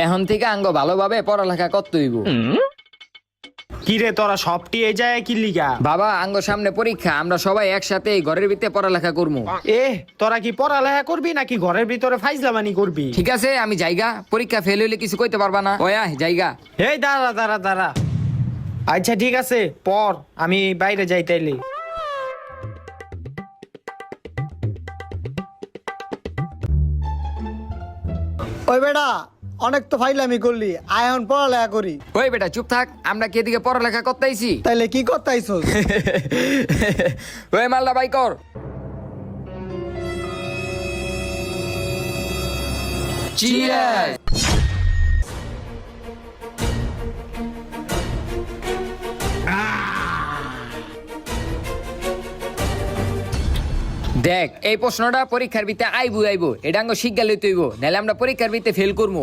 এখন থেকে আঙ্গ ভালোভাবে পড়ালেখা করতে হইব। কিরে তোরা সবটি এই যায় কি লিগা? বাবা আঙ্গ সামনে পরীক্ষা, আমরা সবাই একসাথে এই ঘরের ভিতরে পড়ালেখা করবো। তোরা কি পড়ালেখা করবি নাকি ঘরের ভিতরে ফাইজলামানি করবি? ঠিক আছে আমি জায়গা, পরীক্ষা ফেল হইলে কিছু কইতে পারবা না। ওয়া জায়গা। এই দাঁড়া দাঁড়া দাঁড়া। আচ্ছা ঠিক আছে পর, আমি বাইরে যাই তাইলে। ওই বেটা অনেক তো ফাইলামি করলি, আয় এখন পড়ালেখা করি। ওই বেটা চুপ থাক, আমরা কি এদিকে পড়ালেখা করতে আইছি? তাইলে কি করতে আইছস? ওই মালদা বাই কর। Cheers! দেখ এই প্রশ্নটা পরীক্ষার ভিতরে আইবো, এটা আঙ্গ শিক্ষা লইতে হইব, নাহলে আমরা পরীক্ষার ভিতরে ফেল করবো।